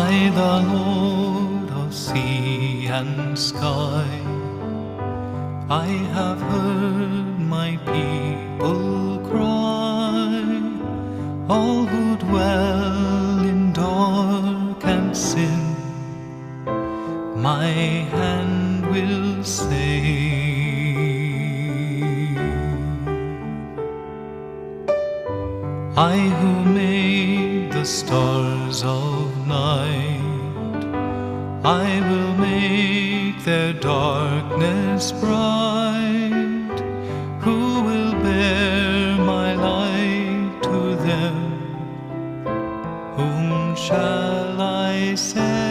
I, the Lord of sea and sky, I have heard my people cry, all who dwell in dark and sin, my hand will save. I who made the stars of night, I will make their darkness bright. Who will bear my light to them? Whom shall I send?